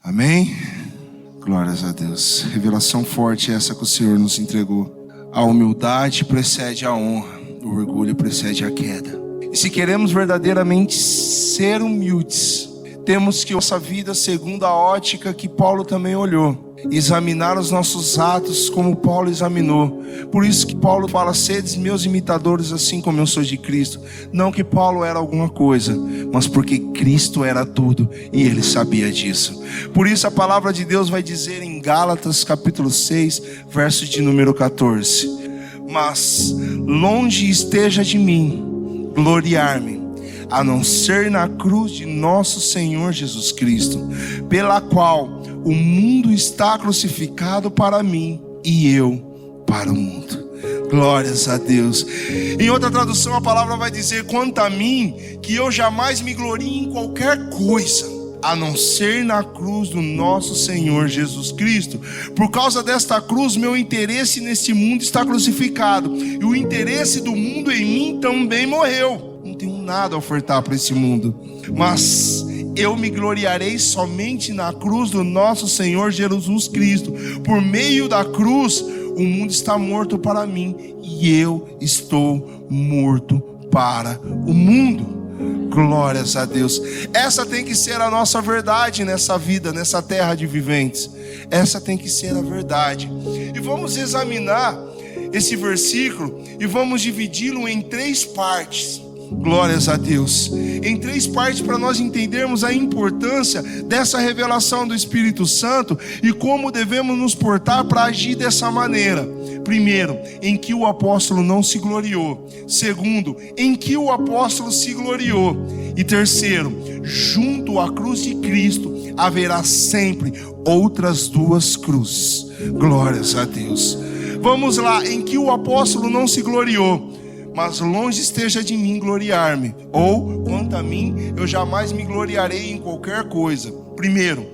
Amém? Glórias a Deus. Revelação forte essa que o Senhor nos entregou. A humildade precede a honra, o orgulho precede a queda. E se queremos verdadeiramente ser humildes, temos que nossa vida segundo a ótica que Paulo também olhou, examinar os nossos atos como Paulo examinou. Por isso que Paulo fala: sedes meus imitadores assim como eu sou de Cristo. Não que Paulo era alguma coisa, mas porque Cristo era tudo e ele sabia disso. Por isso a palavra de Deus vai dizer em Gálatas capítulo 6, verso de número 14: mas longe esteja de mim gloriar-me, a não ser na cruz de nosso Senhor Jesus Cristo, pela qual o mundo está crucificado para mim e eu para o mundo. Glórias a Deus. Em outra tradução a palavra vai dizer: quanto a mim, que eu jamais me glorie em qualquer coisa, a não ser na cruz do nosso Senhor Jesus Cristo. Por causa desta cruz, meu interesse neste mundo está crucificado, e o interesse do mundo em mim também morreu. Não tenho nada a ofertar para esse mundo, mas eu me gloriarei somente na cruz do nosso Senhor Jesus Cristo. Por meio da cruz, o mundo está morto para mim e eu estou morto para o mundo. Glórias a Deus. Essa tem que ser a nossa verdade nessa vida, nessa terra de viventes. Essa tem que ser a verdade. E vamos examinar esse versículo e vamos dividi-lo em 3 partes. Glórias a Deus. Em 3 partes, para nós entendermos a importância dessa revelação do Espírito Santo e como devemos nos portar para agir dessa maneira. Primeiro, em que o apóstolo não se gloriou. Segundo, em que o apóstolo se gloriou. E terceiro, junto à cruz de Cristo haverá sempre outras 2 cruzes. Glórias a Deus. Vamos lá, em que o apóstolo não se gloriou. Mas longe esteja de mim gloriar-me, ou, quanto a mim, eu jamais me gloriarei em qualquer coisa. Primeiro,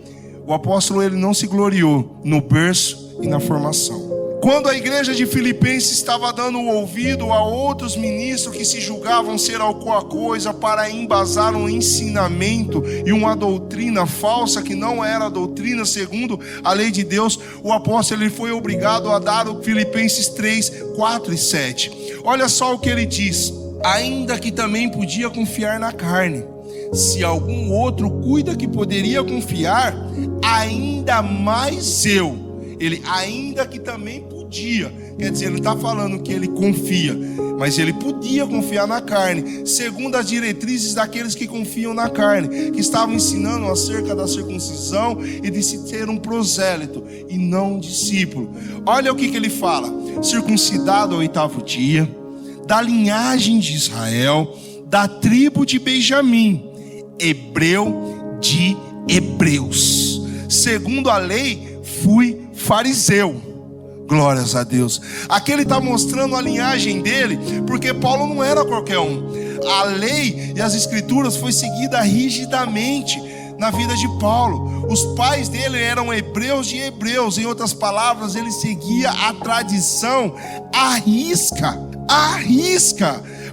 o apóstolo ele não se gloriou no berço e na formação. Quando a igreja de Filipenses estava dando o ouvido a outros ministros que se julgavam ser alguma coisa para embasar um ensinamento e uma doutrina falsa que não era doutrina segundo a lei de Deus, o apóstolo ele foi obrigado a dar o Filipenses 3, 4 e 7. Olha só o que ele diz: ainda que também podia confiar na carne, se algum outro cuida que poderia confiar, ainda mais eu. Ele ainda que também podia, quer dizer, ele está falando que ele confia, mas ele podia confiar na carne, segundo as diretrizes daqueles que confiam na carne, que estavam ensinando acerca da circuncisão e de se ter um prosélito e não um discípulo. Olha o que ele fala: circuncidado ao 8º dia, da linhagem de Israel, da tribo de Benjamim, hebreu de hebreus, segundo a lei fui fariseu. Glórias a Deus. Aqui ele está mostrando a linhagem dele, porque Paulo não era qualquer um. A lei e as escrituras foi seguida rigidamente na vida de Paulo. Os pais dele eram hebreus de hebreus. Em outras palavras, ele seguia a tradição à risca.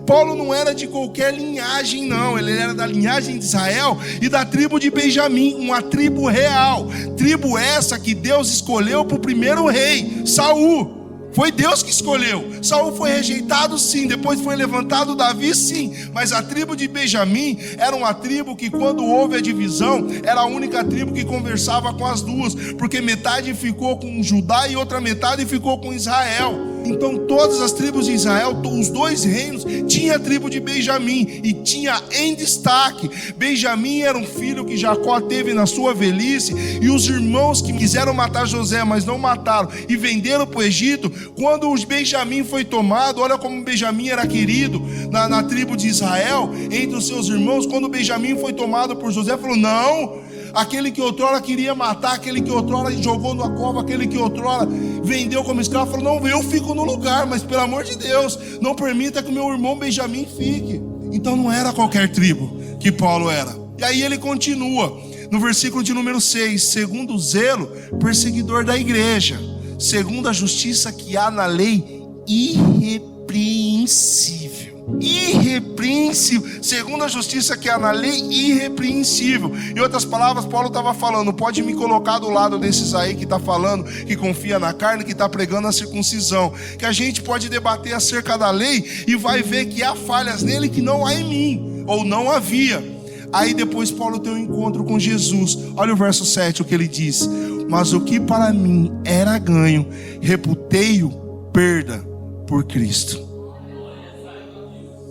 Paulo não era de qualquer linhagem, não. Ele era da linhagem de Israel e da tribo de Benjamim, uma tribo real. Tribo essa que Deus escolheu para o primeiro rei, Saul. Foi Deus que escolheu. Saul foi rejeitado, sim. Depois foi levantado Davi, sim. Mas a tribo de Benjamim era uma tribo que, quando houve a divisão, era a única tribo que conversava com as duas, porque metade ficou com Judá e outra metade ficou com Israel. Então todas as tribos de Israel, os 2 reinos, tinha a tribo de Benjamim, e tinha em destaque: Benjamim era um filho que Jacó teve na sua velhice, e os irmãos que quiseram matar José, mas não mataram, e venderam para o Egito. Quando os Benjamim foi tomado, olha como Benjamim era querido na tribo de Israel, entre os seus irmãos. Quando Benjamim foi tomado por José, falou: não, aquele que outrora queria matar, aquele que outrora jogou na cova, aquele que outrora vendeu como escravo, falou: não, eu fico no lugar, mas pelo amor de Deus, não permita que o meu irmão Benjamim fique. Então não era qualquer tribo que Paulo era. E aí ele continua no versículo de número 6: segundo o zelo, perseguidor da igreja, segundo a justiça que há na lei, irrepreensível. irrepreensível, segundo a justiça que há na lei, irrepreensível. Em outras palavras, Paulo estava falando, pode me colocar do lado desses aí que está falando, que confia na carne, que está pregando a circuncisão, que a gente pode debater acerca da lei e vai ver que há falhas nele que não há em mim, ou não havia. Aí depois Paulo tem um encontro com Jesus. Olha o verso 7, o que ele diz: mas o que para mim era ganho, reputei-o perda por Cristo.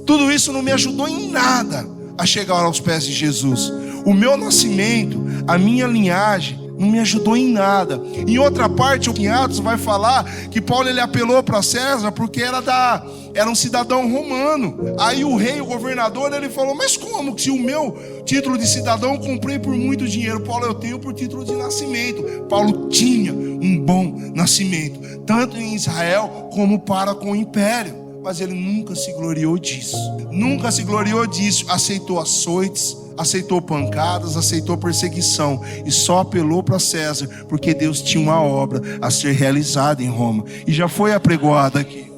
Tudo isso não me ajudou em nada a chegar aos pés de Jesus. O meu nascimento, a minha linhagem, não me ajudou em nada. Em outra parte, em Atos vai falar que Paulo ele apelou para César porque era um cidadão romano. Aí o rei, o governador, ele falou: mas como que se o meu título de cidadão eu comprei por muito dinheiro? Paulo, eu tenho por título de nascimento. Paulo tinha um bom nascimento, tanto em Israel como para com o império. Mas ele nunca se gloriou disso. Nunca se gloriou disso. Aceitou açoites, aceitou pancadas, aceitou perseguição. E só apelou para César, porque Deus tinha uma obra a ser realizada em Roma. E já foi apregoada aqui.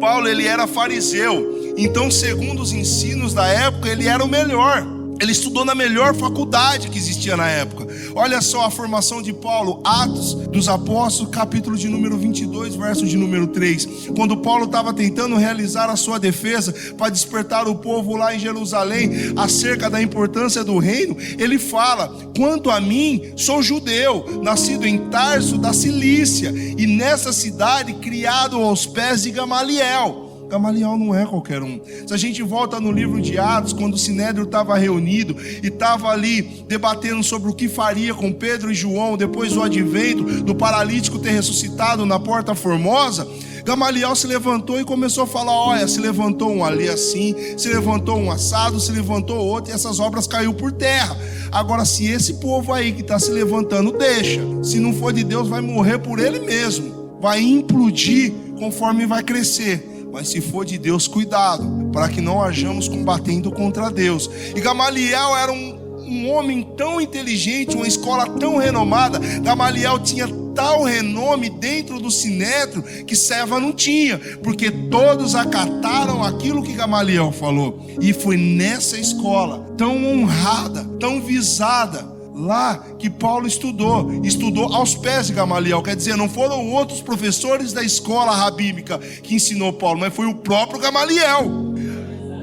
Paulo, ele era fariseu. Então, segundo os ensinos da época, ele era o melhor. Ele estudou na melhor faculdade que existia na época. Olha só a formação de Paulo, Atos dos Apóstolos, capítulo de número 22, verso de número 3. Quando Paulo estava tentando realizar a sua defesa para despertar o povo lá em Jerusalém acerca da importância do reino, ele fala: quanto a mim, sou judeu, nascido em Tarso da Cilícia, e nessa cidade criado aos pés de Gamaliel. Gamaliel não é qualquer um. Se a gente volta no livro de Atos, quando o Sinédrio estava reunido e estava ali debatendo sobre o que faria com Pedro e João depois do advento do paralítico ter ressuscitado na Porta Formosa, Gamaliel se levantou e começou a falar: olha, se levantou um ali assim, se levantou um assado, se levantou outro, e essas obras caiu por terra. Agora, se esse povo aí que está se levantando, deixa, se não for de Deus, vai morrer por ele mesmo, vai implodir conforme vai crescer. Mas se for de Deus, cuidado, para que não hajamos combatendo contra Deus. E Gamaliel era um homem tão inteligente, uma escola tão renomada. Gamaliel tinha tal renome dentro do Sinédrio que Seva não tinha, porque todos acataram aquilo que Gamaliel falou. E foi nessa escola tão honrada, tão visada, lá que Paulo estudou aos pés de Gamaliel. Quer dizer, não foram outros professores da escola rabínica que ensinou Paulo, mas foi o próprio Gamaliel.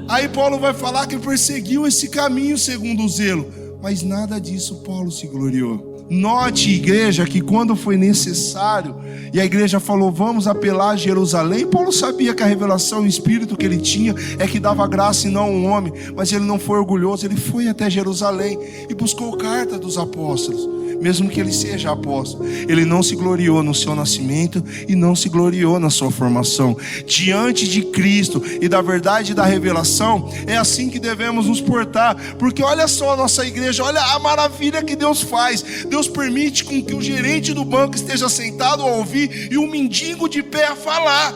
Aí Paulo vai falar que perseguiu esse caminho segundo o zelo, mas nada disso Paulo se gloriou. Note, igreja, que quando foi necessário e a igreja falou: vamos apelar a Jerusalém, Paulo sabia que a revelação e o espírito que ele tinha é que dava graça e não um homem. Mas ele não foi orgulhoso, ele foi até Jerusalém e buscou carta dos apóstolos. Mesmo que ele seja apóstolo, ele não se gloriou no seu nascimento e não se gloriou na sua formação. Diante de Cristo e da verdade da revelação, é assim que devemos nos portar. Porque olha só a nossa igreja, olha a maravilha que Deus faz. Deus permite com que o gerente do banco esteja sentado a ouvir e o mendigo de pé a falar.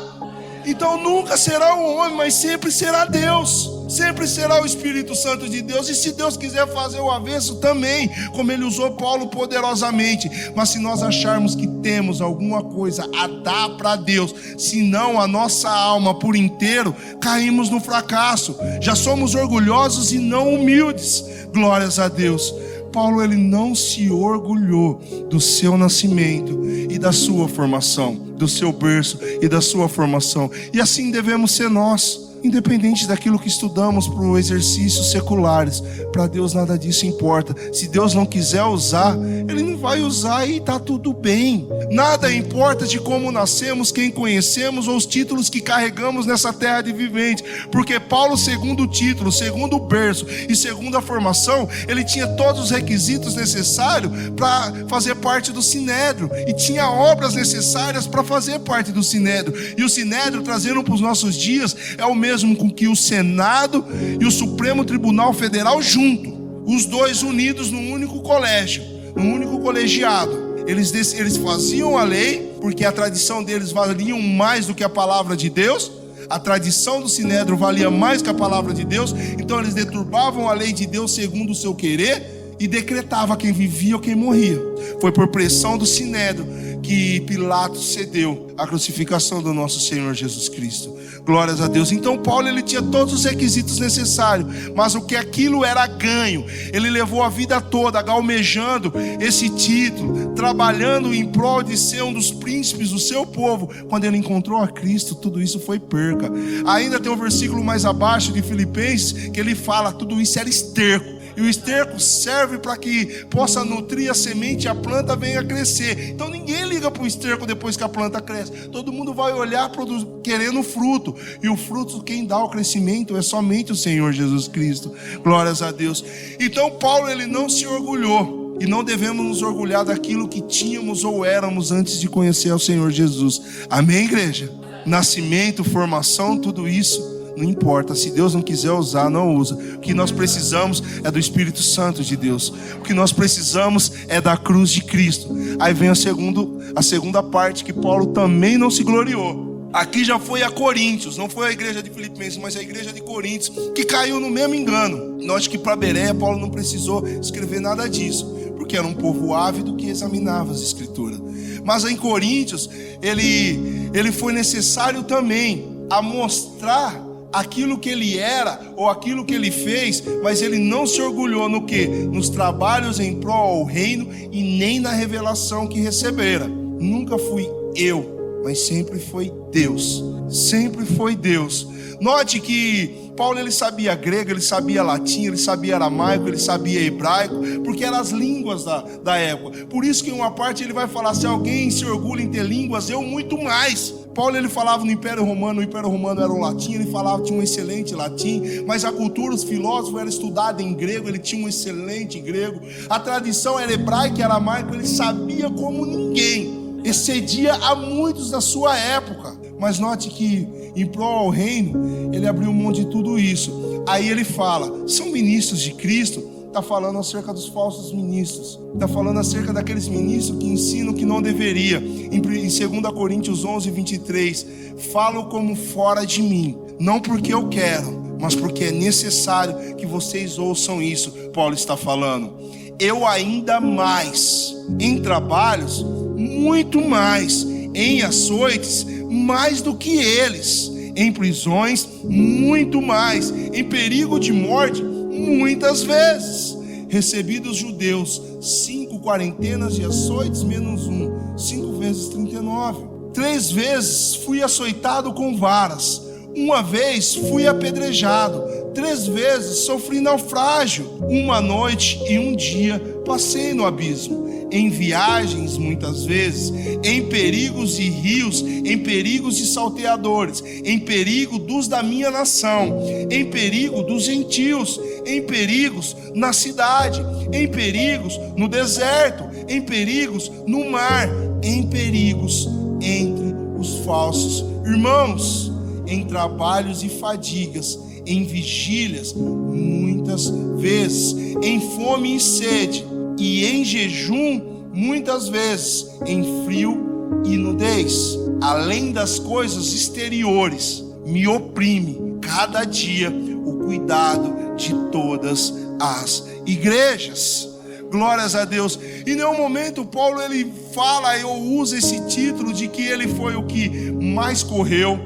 Então nunca será o homem, mas sempre será Deus. Sempre será o Espírito Santo de Deus. E se Deus quiser fazer o avesso também, como ele usou Paulo poderosamente. Mas se nós acharmos que temos alguma coisa a dar para Deus, senão a nossa alma por inteiro, caímos no fracasso. Já somos orgulhosos e não humildes. Glórias a Deus. Paulo, ele não se orgulhou do seu nascimento e da sua formação, do seu berço e da sua formação. E assim devemos ser nós. Independente daquilo que estudamos para os exercícios seculares, para Deus nada disso importa. Se Deus não quiser usar, Ele não vai usar e está tudo bem. Nada importa de como nascemos, quem conhecemos ou os títulos que carregamos nessa terra de vivente. Porque Paulo, segundo o título, segundo o berço e segundo a formação, ele tinha todos os requisitos necessários para fazer parte do Sinédrio. E tinha obras necessárias para fazer parte do Sinédrio. E o Sinédrio, trazendo para os nossos dias, é o mesmo com que o Senado e o Supremo Tribunal Federal junto, os dois unidos num único colégio, num único colegiado. Eles faziam a lei, porque a tradição deles valia mais do que a palavra de Deus. A tradição do Sinédrio valia mais que a palavra de Deus. Então eles deturbavam a lei de Deus segundo o seu querer e decretava quem vivia ou quem morria. Foi por pressão do Sinédrio que Pilatos cedeu a crucificação do nosso Senhor Jesus Cristo. Glórias a Deus. Então Paulo, ele tinha todos os requisitos necessários, mas o que aquilo era ganho. Ele levou a vida toda almejando esse título, trabalhando em prol de ser um dos príncipes do seu povo. Quando ele encontrou a Cristo, tudo isso foi perca. Ainda tem um versículo mais abaixo de Filipenses que ele fala: tudo isso era esterco. E o esterco serve para que possa nutrir a semente e a planta venha a crescer. Então ninguém liga para o esterco depois que a planta cresce. Todo mundo vai olhar querendo fruto. E o fruto, quem dá o crescimento é somente o Senhor Jesus Cristo. Glórias a Deus. Então Paulo, ele não se orgulhou. E não devemos nos orgulhar daquilo que tínhamos ou éramos antes de conhecer ao Senhor Jesus. Amém, igreja? Nascimento, formação, tudo isso não importa. Se Deus não quiser usar, não usa. O que nós precisamos é do Espírito Santo de Deus. O que nós precisamos é da cruz de Cristo. Aí vem a segunda parte, que Paulo também não se gloriou. Aqui já foi a Coríntios, não foi a igreja de Filipenses, mas a igreja de Coríntios, que caiu no mesmo engano. Note que para Bereia, Paulo não precisou escrever nada disso, porque era um povo ávido que examinava as Escrituras. Mas em Coríntios, ele foi necessário também a mostrar aquilo que ele era ou aquilo que ele fez, mas ele não se orgulhou no quê? Nos trabalhos em prol ao reino e nem na revelação que recebera. Nunca fui eu, mas sempre foi Deus. Sempre foi Deus. Note que Paulo, ele sabia grego, ele sabia latim, ele sabia aramaico, ele sabia hebraico, porque eram as línguas da época. Por isso que em uma parte ele vai falar: se alguém se orgulha em ter línguas, eu muito mais. Paulo, ele falava no Império Romano, o Império Romano era o latim, ele falava, tinha um excelente latim, mas a cultura, os filósofos eram estudados em grego, ele tinha um excelente grego, a tradição era hebraica e aramaico, ele sabia como ninguém, excedia a muitos da sua época. Mas note que em prol ao reino, ele abriu mão de tudo isso. Aí ele fala: são ministros de Cristo. Está falando acerca dos falsos ministros. Está falando acerca daqueles ministros que ensinam o que não deveria. Em 2 Coríntios 11, 23, falo como fora de mim, não porque eu quero, mas porque é necessário que vocês ouçam isso. Paulo está falando: eu ainda mais, em trabalhos, muito mais, em açoites, mais do que eles, em prisões, muito mais, em perigo de morte, muitas vezes. Recebi dos judeus 5 quarentenas de açoites menos 1, 5 vezes 39. 3 vezes fui açoitado com varas. 1 vez fui apedrejado. 3 vezes sofri naufrágio. 1 noite e 1 dia passei no abismo. Em viagens, muitas vezes, em perigos de rios, em perigos de salteadores, em perigo dos da minha nação, em perigo dos gentios, em perigos na cidade, em perigos no deserto, em perigos no mar, em perigos entre os falsos irmãos, em trabalhos e fadigas, em vigílias, muitas vezes, em fome e sede, e em jejum, muitas vezes, em frio e nudez. Além das coisas exteriores, me oprime cada dia o cuidado de todas as igrejas. Glórias a Deus. E em nenhum momento Paulo, ele fala ou usa esse título de que ele foi o que mais correu,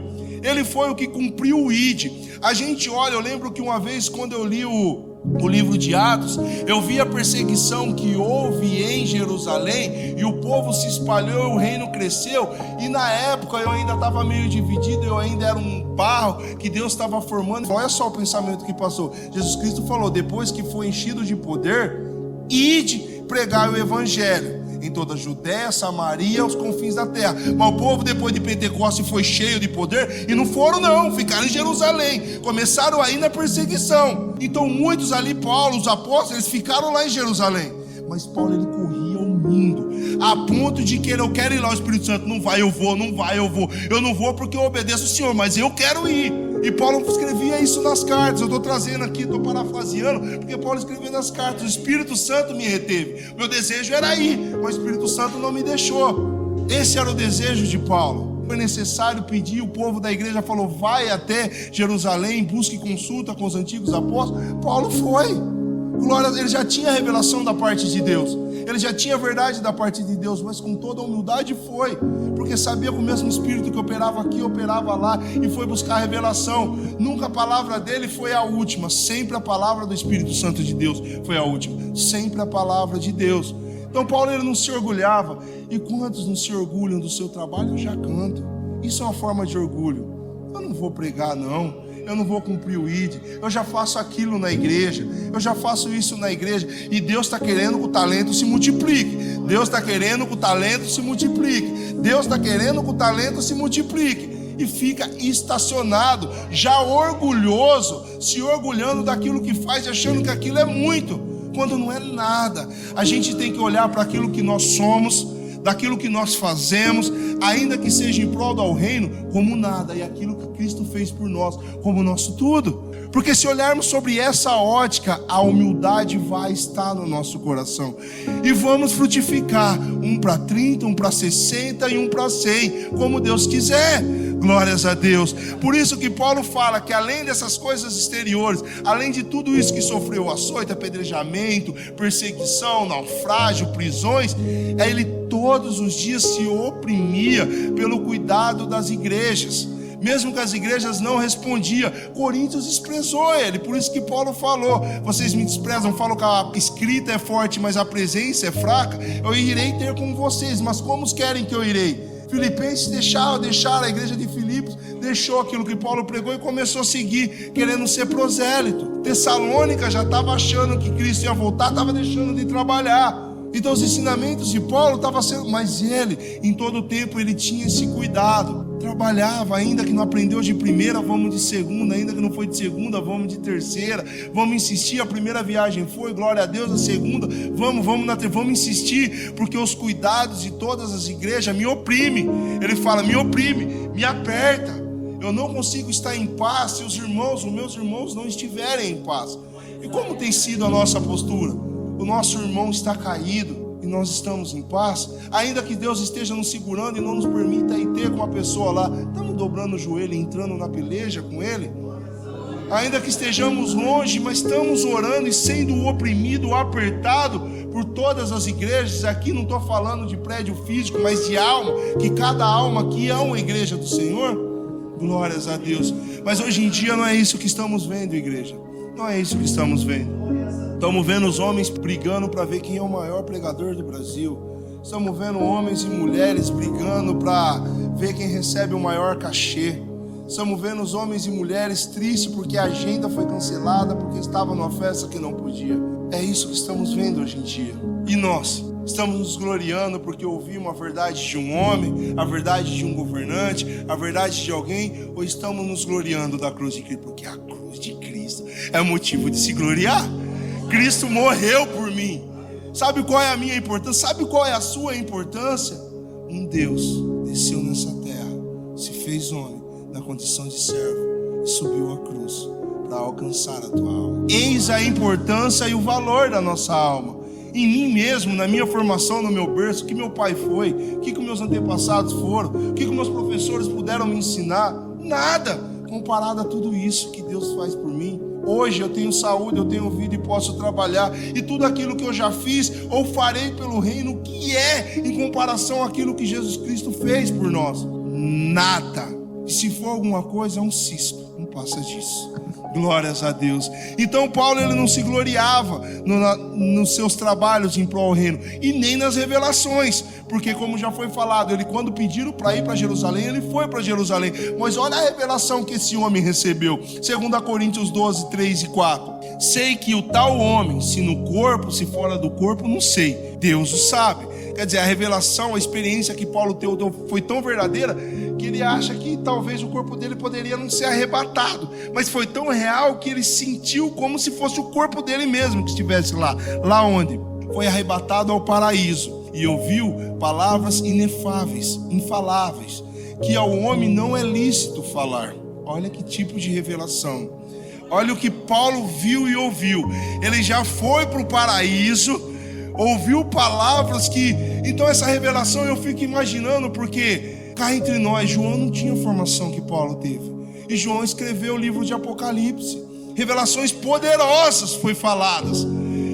ele foi o que cumpriu o ID. A gente olha, eu lembro que uma vez quando eu li o livro de Atos, eu vi a perseguição que houve em Jerusalém, e o povo se espalhou, o reino cresceu, e na época eu ainda estava meio dividido, eu ainda era um barro que Deus estava formando. Olha só o pensamento que passou. Jesus Cristo falou: depois que foi enchido de poder, ide pregar o evangelho em toda a Judéia, Samaria, aos confins da terra. Mas o povo, depois de Pentecostes, foi cheio de poder, e não foram não, ficaram em Jerusalém, começaram aí na perseguição. Então muitos ali, Paulo, os apóstolos, eles ficaram lá em Jerusalém. Mas Paulo, ele corria o mundo, a ponto de que eu quero ir lá. O Espírito Santo: não vai, eu vou, não vai, eu vou. Eu não vou porque eu obedeço o Senhor, mas eu quero ir. E Paulo escrevia isso nas cartas. Eu estou trazendo aqui, estou parafraseando, porque Paulo escrevia nas cartas: o Espírito Santo me reteve, meu desejo era ir, mas o Espírito Santo não me deixou. Esse era o desejo de Paulo. Foi necessário pedir, o povo da igreja falou: vai até Jerusalém, busque consulta com os antigos apóstolos. Paulo foi. Glória, ele já tinha a revelação da parte de Deus, ele já tinha a verdade da parte de Deus, mas com toda a humildade foi, porque sabia que o mesmo Espírito que operava aqui, operava lá, e foi buscar a revelação. Nunca a palavra dele foi a última, sempre a palavra do Espírito Santo de Deus foi a última, sempre a palavra de Deus. Então Paulo, ele não se orgulhava. E quantos não se orgulham do seu trabalho? Eu já canto. Isso é uma forma de orgulho. Eu não vou pregar, não. Eu não vou cumprir o ID. Eu já faço aquilo na igreja. Eu já faço isso na igreja. E Deus está querendo que o talento se multiplique. Deus está querendo que o talento se multiplique. Deus está querendo que o talento se multiplique. E fica estacionado, já orgulhoso, se orgulhando daquilo que faz, achando que aquilo é muito, quando não é nada. A gente tem que olhar para aquilo que nós somos, daquilo que nós fazemos, ainda que seja em prol do reino, como nada, e aquilo que Cristo fez por nós, como nosso tudo. Porque se olharmos sobre essa ótica, a humildade vai estar no nosso coração, e vamos frutificar, um para 30, um para 60 e um para 100, como Deus quiser. Glórias a Deus. Por isso que Paulo fala que além dessas coisas exteriores, além de tudo isso que sofreu, açoite, apedrejamento, perseguição, naufrágio, prisões, ele todos os dias se oprimia pelo cuidado das igrejas. Mesmo que as igrejas não respondiam, Coríntios desprezou ele. Por isso que Paulo falou: vocês me desprezam, falam que a escrita é forte, mas a presença é fraca. Eu irei ter com vocês, mas como querem que eu irei? Filipenses deixaram a igreja de Filipos, deixou aquilo que Paulo pregou e começou a seguir, querendo ser prosélito. Tessalônica já estava achando que Cristo ia voltar, estava deixando de trabalhar. Então os ensinamentos de Paulo estavam sendo, mas ele, em todo o tempo, ele tinha esse cuidado. Trabalhava, ainda que não aprendeu de primeira, vamos de segunda, ainda que não foi de segunda, vamos de terceira. Vamos insistir, a primeira viagem foi, glória a Deus, a segunda, vamos insistir, porque os cuidados de todas as igrejas me oprimem. Ele fala, me oprime, me aperta. Eu não consigo estar em paz se os meus irmãos não estiverem em paz. E como tem sido a nossa postura? O nosso irmão está caído e nós estamos em paz, ainda que Deus esteja nos segurando e não nos permita ir ter com a pessoa lá, estamos dobrando o joelho e entrando na peleja com ele? Ainda que estejamos longe, mas estamos orando e sendo oprimido, apertado por todas as igrejas. Aqui não estou falando de prédio físico, mas de alma, que cada alma aqui é uma igreja do Senhor. Glórias a Deus. Mas hoje em dia não é isso que estamos vendo, igreja. Não é isso que estamos vendo. Estamos vendo os homens brigando para ver quem é o maior pregador do Brasil. Estamos vendo homens e mulheres brigando para ver quem recebe o maior cachê. Estamos vendo os homens e mulheres tristes porque a agenda foi cancelada, porque estava numa festa que não podia. É isso que estamos vendo hoje em dia. E nós estamos nos gloriando porque ouvimos a verdade de um homem, a verdade de um governante, a verdade de alguém, ou estamos nos gloriando da cruz de Cristo? Porque a cruz de Cristo é motivo de se gloriar. Cristo morreu por mim. Sabe qual é a minha importância? Sabe qual é a sua importância? Um Deus desceu nessa terra, se fez homem na condição de servo e subiu à cruz para alcançar a tua alma. Eis a importância e o valor da nossa alma. Em mim mesmo, na minha formação, no meu berço, o que meu pai foi, o que meus antepassados foram, o que meus professores puderam me ensinar, nada comparado a tudo isso que Deus faz por mim. Hoje eu tenho saúde, eu tenho vida e posso trabalhar. E tudo aquilo que eu já fiz ou farei pelo reino, o que é em comparação àquilo que Jesus Cristo fez por nós? Nada. E se for alguma coisa, é um cisco. Não passa disso. Glórias a Deus. Então Paulo, ele não se gloriava nos seus trabalhos em prol do reino e nem nas revelações, porque como já foi falado, ele quando pediram para ir para Jerusalém, ele foi para Jerusalém. Mas olha a revelação que esse homem recebeu. 2 Coríntios 12, 3 e 4. Sei que o tal homem, se no corpo, se fora do corpo, não sei. Deus o sabe. Quer dizer, a revelação, a experiência que Paulo teve foi tão verdadeira que ele acha que talvez o corpo dele poderia não ser arrebatado, mas foi tão real que ele sentiu como se fosse o corpo dele mesmo que estivesse lá. Lá onde? Foi arrebatado ao paraíso e ouviu palavras inefáveis, infaláveis, que ao homem não é lícito falar. Olha que tipo de revelação. Olha o que Paulo viu e ouviu. Ele já foi para o paraíso, ouviu palavras que... Então essa revelação eu fico imaginando, porque cá entre nós, João não tinha a formação que Paulo teve, e João escreveu o livro de Apocalipse. Revelações poderosas foram faladas,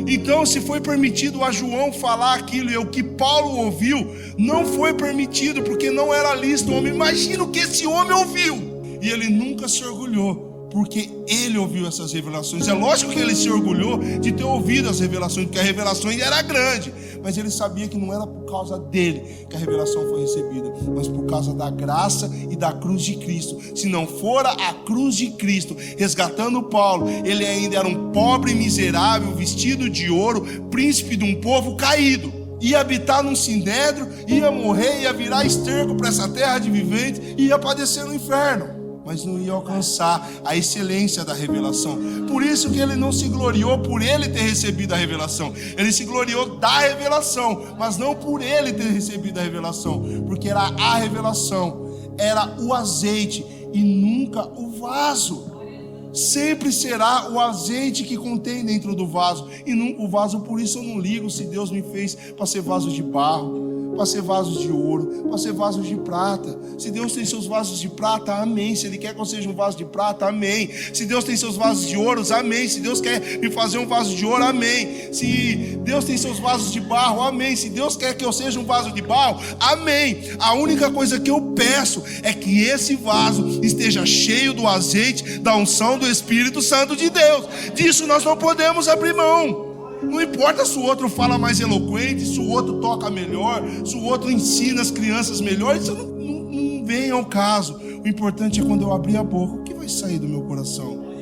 Então, se foi permitido a João falar aquilo e o que Paulo ouviu, não foi permitido, porque não era lícito. Imagina o que esse homem ouviu. E ele nunca se orgulhou, porque ele ouviu essas revelações. É lógico que ele se orgulhou de ter ouvido as revelações, porque a revelação era grande, mas ele sabia que não era por causa dele que a revelação foi recebida, mas por causa da graça e da cruz de Cristo. Se não fora a cruz de Cristo resgatando Paulo, ele ainda era um pobre miserável, vestido de ouro, príncipe de um povo caído. Ia habitar num sinédrio, ia morrer, ia virar esterco para essa terra de viventes, e ia padecer no inferno, mas não ia alcançar a excelência da revelação. Por isso que ele não se gloriou por ele ter recebido a revelação. Ele se gloriou da revelação, mas não por ele ter recebido a revelação, porque era a revelação, era o azeite e nunca o vaso. Sempre será o azeite que contém dentro do vaso, e nunca o vaso. Por isso eu não ligo se Deus me fez para ser vaso de barro, para ser vasos de ouro, para ser vasos de prata. Se Deus tem seus vasos de prata, amém. Se Ele quer que eu seja um vaso de prata, amém. Se Deus tem seus vasos de ouro, amém. Se Deus quer me fazer um vaso de ouro, amém. Se Deus tem seus vasos de barro, amém. Se Deus quer que eu seja um vaso de barro, amém. A única coisa que eu peço é que esse vaso esteja cheio do azeite, da unção do Espírito Santo de Deus. Disso nós não podemos abrir mão. Não importa se o outro fala mais eloquente, se o outro toca melhor, se o outro ensina as crianças melhor, isso não vem ao caso. O importante é quando eu abrir a boca, o que vai sair do meu coração?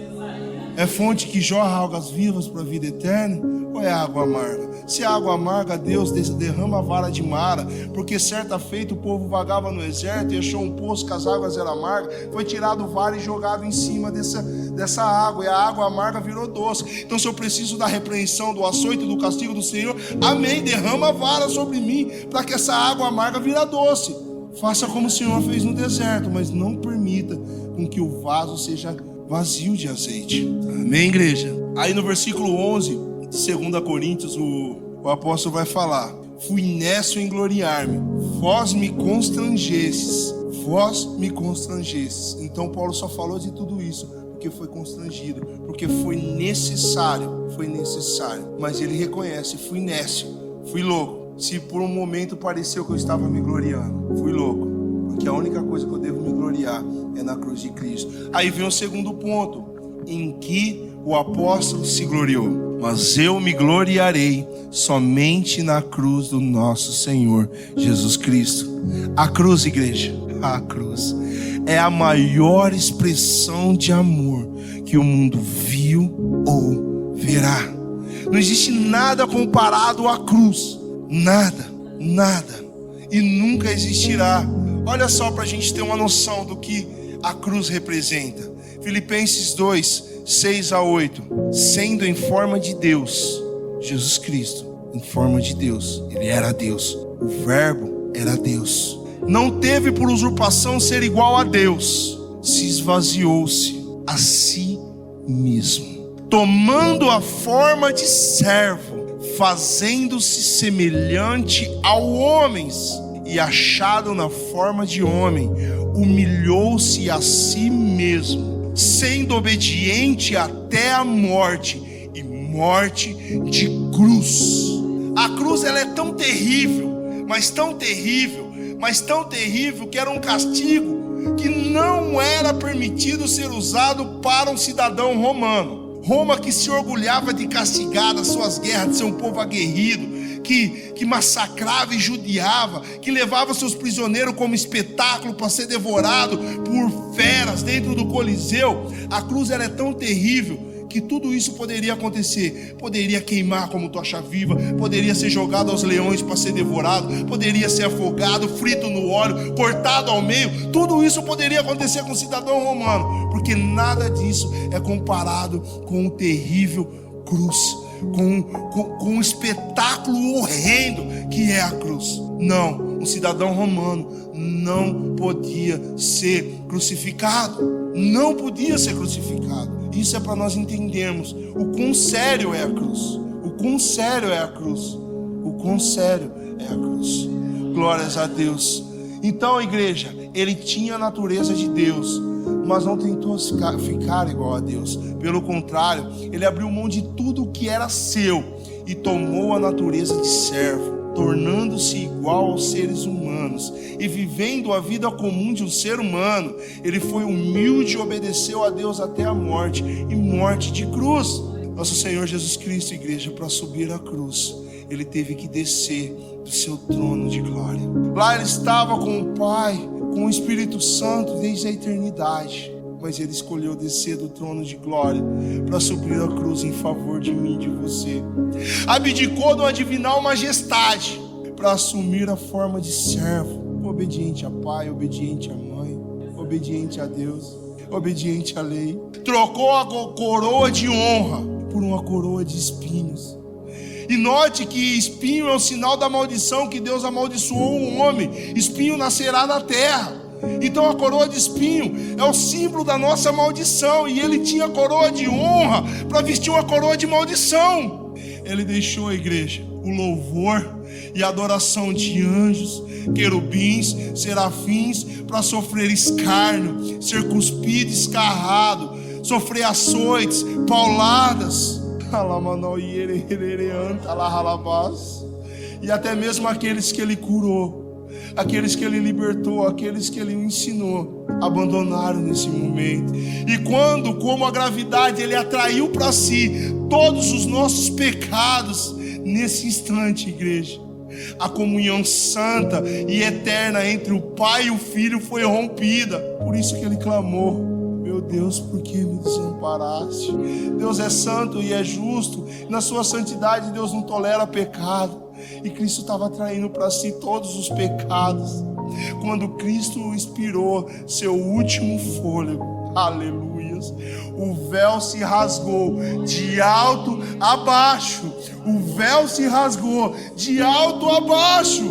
É fonte que jorra águas vivas para a vida eterna? Ou é água amarga? Se é água amarga, Deus derrama a vara de Mara, porque certa feita o povo vagava no deserto e achou um poço que as águas eram amargas, foi tirado o vara e jogado em cima dessa água, e a água amarga virou doce. Então, se eu preciso da repreensão, do açoite, do castigo do Senhor, amém, derrama a vara sobre mim, para que essa água amarga vire doce. Faça como o Senhor fez no deserto, mas não permita com que o vaso seja vazio de azeite. Amém, igreja? Aí no versículo 11 de 2 Coríntios, o apóstolo vai falar: fui necio em gloriar-me, vós me constrangestes. Então Paulo só falou de tudo isso porque foi constrangido, porque foi necessário. Mas ele reconhece: fui nécio, fui louco. Se por um momento pareceu que eu estava me gloriando, fui louco, porque a única coisa que eu devo me gloriar é na cruz de Cristo. Aí vem o segundo ponto, em que o apóstolo se gloriou: mas eu me gloriarei somente na cruz do nosso Senhor Jesus Cristo. A cruz, igreja, a cruz é a maior expressão de amor que o mundo viu ou verá. Não existe nada comparado à cruz, nada, e nunca existirá. Olha só, para a gente ter uma noção do que a cruz representa. Filipenses 2, 6-8. Sendo em forma de Deus, Jesus Cristo, em forma de Deus, Ele era Deus, o Verbo era Deus. Não teve por usurpação ser igual a Deus, se esvaziou-se a si mesmo, tomando a forma de servo, fazendo-se semelhante aos homens, e achado na forma de homem, humilhou-se a si mesmo, sendo obediente até a morte, e morte de cruz. A cruz, ela é tão terrível, mas tão terrível, que era um castigo que não era permitido ser usado para um cidadão romano. Roma, que se orgulhava de castigar as suas guerras, de ser um povo aguerrido, que massacrava e judiava, que levava seus prisioneiros como espetáculo para ser devorado por feras dentro do Coliseu. A cruz, ela é tão terrível que tudo isso poderia acontecer. Poderia queimar como tocha viva, poderia ser jogado aos leões para ser devorado, poderia ser afogado, frito no óleo, cortado ao meio. Tudo isso poderia acontecer com o cidadão romano, porque nada disso é comparado com o terrível cruz, com o espetáculo horrendo que é a cruz. Não, um cidadão romano não podia ser crucificado. Não podia ser crucificado. Isso é para nós entendermos o quão sério é a cruz. O quão sério é a cruz. O quão sério é a cruz. Glórias a Deus. Então, igreja, ele tinha a natureza de Deus, mas não tentou ficar igual a Deus. Pelo contrário, ele abriu mão de tudo o que era seu e tomou a natureza de servo, tornando-se igual aos seres humanos e vivendo a vida comum de um ser humano. Ele foi humilde e obedeceu a Deus até a morte, e morte de cruz. Nosso Senhor Jesus Cristo, igreja, para subir a cruz, ele teve que descer do seu trono de glória. Lá ele estava com o Pai, com o Espírito Santo desde a eternidade, mas ele escolheu descer do trono de glória para subir a cruz em favor de mim e de você. Abdicou de uma divinal majestade para assumir a forma de servo, obediente a pai, obediente à mãe, obediente a Deus, obediente à lei. Trocou a coroa de honra por uma coroa de espinhos. E note que espinho é o sinal da maldição, que Deus amaldiçoou o homem. Espinho nascerá na terra. Então a coroa de espinho é o símbolo da nossa maldição, e ele tinha coroa de honra para vestir uma coroa de maldição. Ele deixou, a igreja, o louvor e a adoração de anjos, querubins, serafins, para sofrer escárnio, ser cuspido, escarrado, sofrer açoites, pauladas, e até mesmo aqueles que ele curou, aqueles que ele libertou, aqueles que ele ensinou, abandonaram nesse momento. E quando, como a gravidade, ele atraiu para si todos os nossos pecados, nesse instante, igreja, a comunhão santa e eterna entre o Pai e o Filho foi rompida. Por isso que ele clamou: meu Deus, por que me desamparaste? Deus é santo e é justo. Na sua santidade Deus não tolera pecado. E Cristo estava atraindo para si todos os pecados. Quando Cristo expirou seu último fôlego, aleluias, o véu se rasgou de alto a baixo. O véu se rasgou de alto a baixo.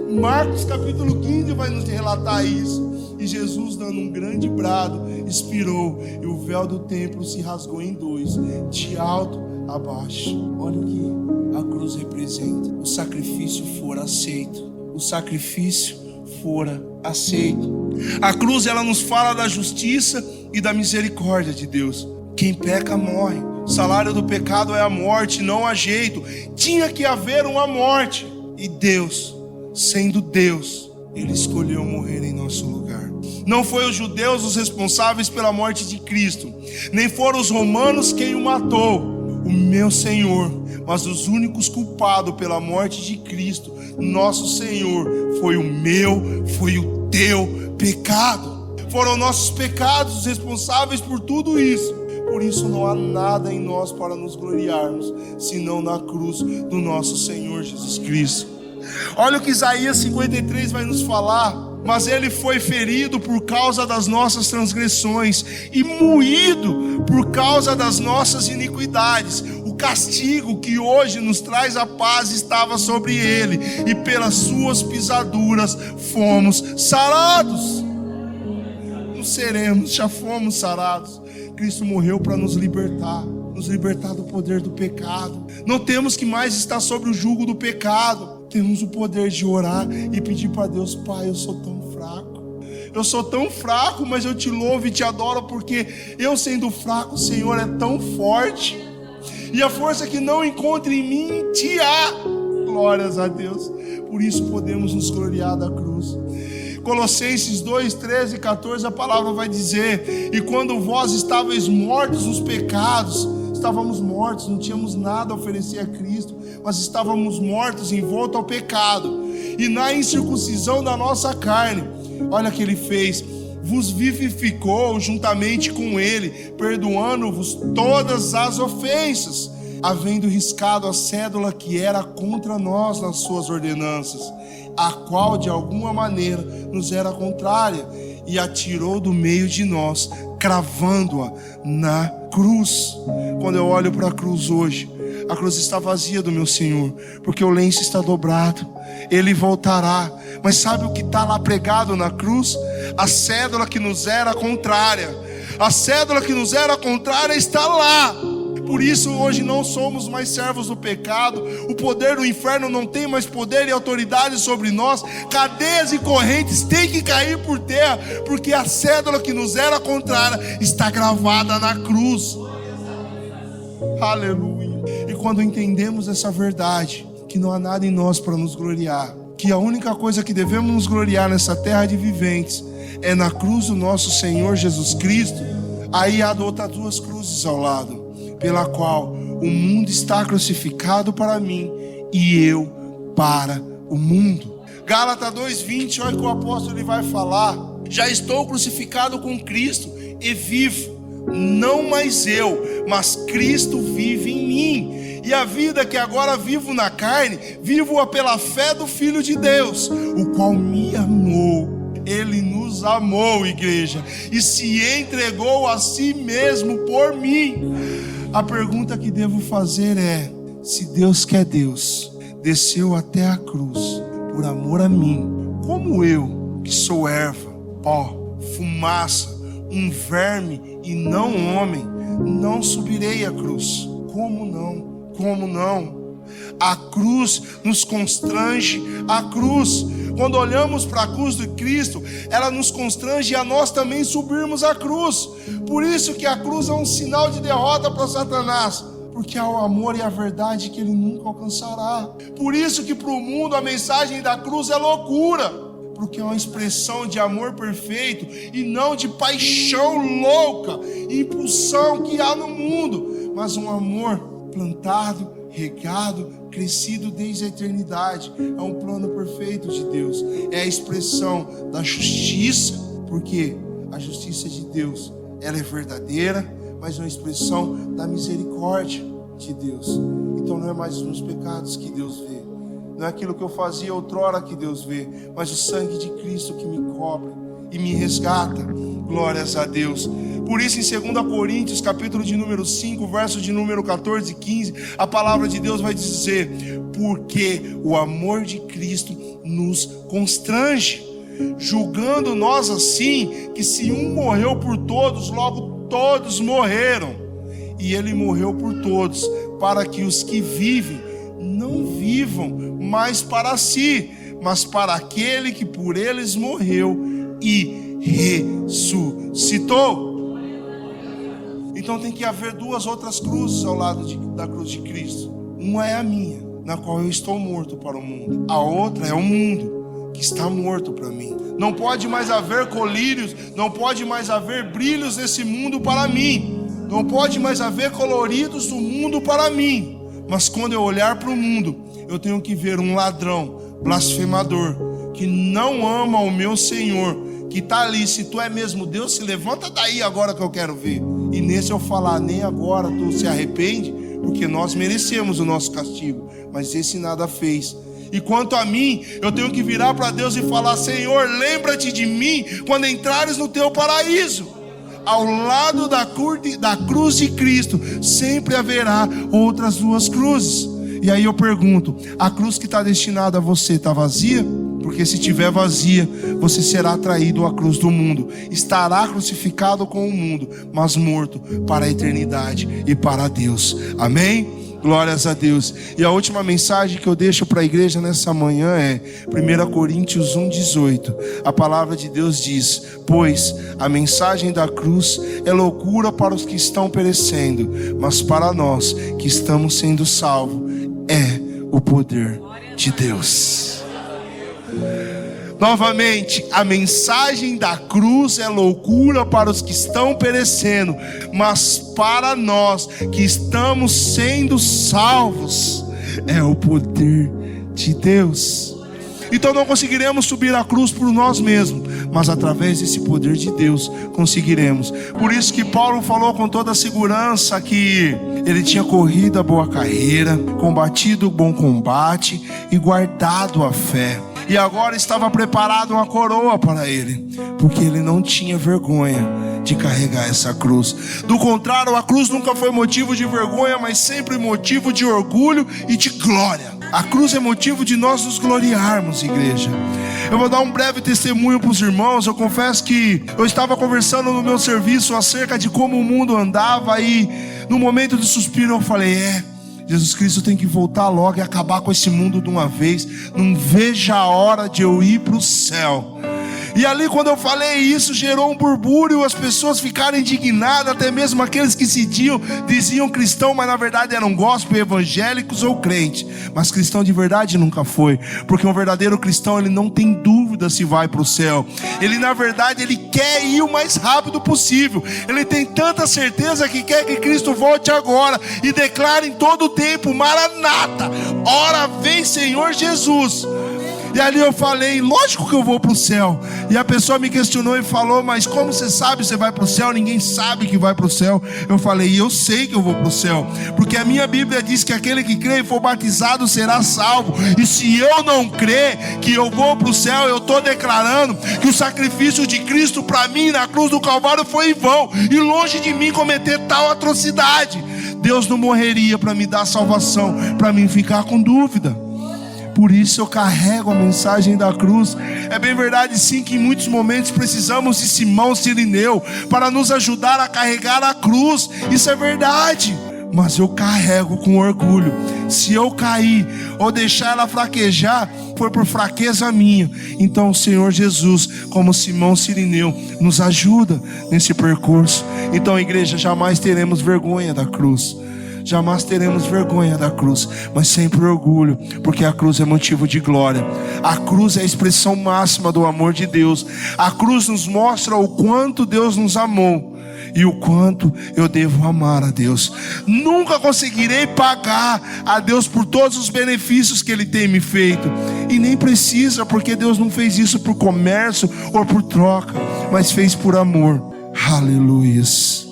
Marcos capítulo 15 vai nos relatar isso. E Jesus, dando um grande brado, expirou, e o véu do templo se rasgou em dois, de alto a baixo. Olha o que a cruz representa. O sacrifício fora aceito. O sacrifício fora aceito. A cruz, ela nos fala da justiça e da misericórdia de Deus. Quem peca morre. O salário do pecado é a morte, não há jeito. Tinha que haver uma morte. E Deus, sendo Deus, ele escolheu morrer em nosso lugar. Não foi os judeus os responsáveis pela morte de Cristo, nem foram os romanos quem o matou, o meu Senhor, mas os únicos culpados pela morte de Cristo, nosso Senhor, foi o meu, foi o teu pecado. Foram nossos pecados os responsáveis por tudo isso. Por isso não há nada em nós para nos gloriarmos, senão na cruz do nosso Senhor Jesus Cristo. Olha o que Isaías 53 vai nos falar. Mas ele foi ferido por causa das nossas transgressões e moído por causa das nossas iniquidades. O castigo que hoje nos traz a paz estava sobre ele, e pelas suas pisaduras fomos sarados. Não seremos, já fomos sarados. Cristo morreu para nos libertar do poder do pecado. Não temos que mais estar sobre o jugo do pecado. Temos o poder de orar e pedir para Deus: Pai, eu sou tão fraco, mas eu te louvo e te adoro, porque eu, sendo fraco, o Senhor é tão forte, e a força que não encontra em mim, te há. Glórias a Deus. Por isso podemos nos gloriar da cruz. Colossenses 2, 13 e 14, a palavra vai dizer: e quando vós estavais mortos nos pecados, estávamos mortos, não tínhamos nada a oferecer a Cristo, mas estávamos mortos, envoltos ao pecado, e na incircuncisão da nossa carne, olha o que ele fez: vos vivificou juntamente com ele, perdoando-vos todas as ofensas, havendo riscado a cédula que era contra nós nas suas ordenanças, a qual de alguma maneira nos era contrária, e a tirou do meio de nós, cravando-a na cruz. Quando eu olho para a cruz hoje, a cruz está vazia do meu Senhor, porque o lenço está dobrado. Ele voltará, mas sabe o que está lá pregado na cruz? A cédula que nos era contrária. A cédula que nos era contrária está lá, Por isso hoje não somos mais servos do pecado. O poder do inferno não tem mais poder e autoridade sobre nós. Cadeias e correntes têm que cair por terra, porque a cédula que nos era contrária está gravada na cruz. Aleluia. E quando entendemos essa verdade, que não há nada em nós para nos gloriar, que a única coisa que devemos nos gloriar nessa terra de viventes é na cruz do nosso Senhor Jesus Cristo, aí há outras duas cruzes ao lado, pela qual o mundo está crucificado para mim e eu para o mundo. Gálatas 2:20, olha o que o apóstolo ele vai falar: já estou crucificado com Cristo e vivo, não mais eu, mas Cristo vive em mim. E a vida que agora vivo na carne, vivo-a pela fé do Filho de Deus, o qual me amou. Ele nos amou, igreja, e se entregou a si mesmo por mim. A pergunta que devo fazer é: se Deus que é Deus desceu até a cruz por amor a mim, como eu, que sou erva, pó, fumaça, um verme e não homem, não subirei à cruz? Como não? Como não? A cruz nos constrange. A cruz, quando olhamos para a cruz de Cristo, ela nos constrange a nós também subirmos a cruz. Por isso que a cruz é um sinal de derrota para Satanás, porque é o amor e a verdade que ele nunca alcançará. Por isso que para o mundo a mensagem da cruz é loucura, porque é uma expressão de amor perfeito e não de paixão louca, impulsão que há no mundo, mas um amor plantado, regado, crescido desde a eternidade. É um plano perfeito de Deus, é a expressão da justiça, porque a justiça de Deus, ela é verdadeira, mas é uma expressão da misericórdia de Deus. Então não é mais os meus pecados que Deus vê, não é aquilo que eu fazia outrora que Deus vê, mas o sangue de Cristo que me cobre e me resgata. Glórias a Deus. Por isso em 2 Coríntios, capítulo de número 5, verso de número 14 e 15, a palavra de Deus vai dizer: porque o amor de Cristo nos constrange, julgando nós assim, que se um morreu por todos, logo todos morreram. E ele morreu por todos, para que os que vivem não vivam mais para si, mas para aquele que por eles morreu e ressuscitou. Então tem que haver duas outras cruzes ao lado da cruz de Cristo. Uma é a minha, na qual eu estou morto para o mundo. A outra é o mundo, que está morto para mim. Não pode mais haver colírios, não pode mais haver brilhos nesse mundo para mim, não pode mais haver coloridos do mundo para mim. Mas quando eu olhar para o mundo, eu tenho que ver um ladrão, blasfemador, que não ama o meu Senhor, que está ali. Se tu é mesmo Deus, se levanta daí agora que eu quero ver. E nesse eu falar: nem agora tu se arrepende, porque nós merecemos o nosso castigo, mas esse nada fez. E quanto a mim, eu tenho que virar para Deus e falar: Senhor, lembra-te de mim quando entrares no teu paraíso. Ao lado da cruz de Cristo sempre haverá outras duas cruzes. E aí eu pergunto: a cruz que está destinada a você está vazia? Porque se estiver vazia, você será atraído à cruz do mundo, estará crucificado com o mundo, mas morto para a eternidade e para Deus. Amém? Glórias a Deus. E a última mensagem que eu deixo para a igreja nessa manhã é 1 Coríntios 1:18. A palavra de Deus diz: pois a mensagem da cruz é loucura para os que estão perecendo, mas para nós que estamos sendo salvos é o poder de Deus. Novamente, a mensagem da cruz é loucura para os que estão perecendo, mas para nós que estamos sendo salvos é o poder de Deus. Então não conseguiremos subir a cruz por nós mesmos, mas através desse poder de Deus conseguiremos. Por isso que Paulo falou com toda a segurança que ele tinha corrido a boa carreira, combatido o bom combate e guardado a fé. E agora estava preparada uma coroa para ele, porque ele não tinha vergonha de carregar essa cruz. Do contrário, a cruz nunca foi motivo de vergonha, mas sempre motivo de orgulho e de glória. A cruz é motivo de nós nos gloriarmos, igreja. Eu vou dar um breve testemunho para os irmãos. Eu confesso que eu estava conversando no meu serviço acerca de como o mundo andava, e no momento de suspiro eu falei: Jesus Cristo tem que voltar logo e acabar com esse mundo de uma vez. Não vejo a hora de eu ir para o céu. E ali, quando eu falei isso, gerou um burbúrio, as pessoas ficaram indignadas, até mesmo aqueles que diziam cristão, mas na verdade eram gospel, evangélicos ou crente. Mas cristão de verdade nunca foi, porque um verdadeiro cristão, ele não tem dúvida se vai para o céu. Ele, na verdade, ele quer ir o mais rápido possível. Ele tem tanta certeza que quer que Cristo volte agora e declare em todo o tempo: Maranata, ora vem Senhor Jesus. E ali eu falei: lógico que eu vou para o céu. E a pessoa me questionou e falou: mas como você sabe que você vai para o céu? Ninguém sabe que vai para o céu. Eu falei: eu sei que eu vou para o céu, porque a minha Bíblia diz que aquele que crê e for batizado será salvo. E se eu não crer que eu vou para o céu, eu estou declarando que o sacrifício de Cristo para mim na cruz do Calvário foi em vão, e longe de mim cometer tal atrocidade. Deus não morreria para me dar salvação, para mim ficar com dúvida. Por isso eu carrego a mensagem da cruz. É bem verdade sim que em muitos momentos precisamos de Simão Cirineu para nos ajudar a carregar a cruz. Isso é verdade. Mas eu carrego com orgulho. Se eu cair ou deixar ela fraquejar, foi por fraqueza minha. Então o Senhor Jesus, como Simão Cirineu, nos ajuda nesse percurso. Então, igreja, jamais teremos vergonha da cruz. Jamais teremos vergonha da cruz, mas sempre orgulho, porque a cruz é motivo de glória. A cruz é a expressão máxima do amor de Deus. A cruz nos mostra o quanto Deus nos amou e o quanto eu devo amar a Deus. Nunca conseguirei pagar a Deus por todos os benefícios que Ele tem me feito, e nem precisa, porque Deus não fez isso por comércio ou por troca, mas fez por amor. Aleluias,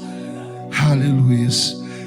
aleluias.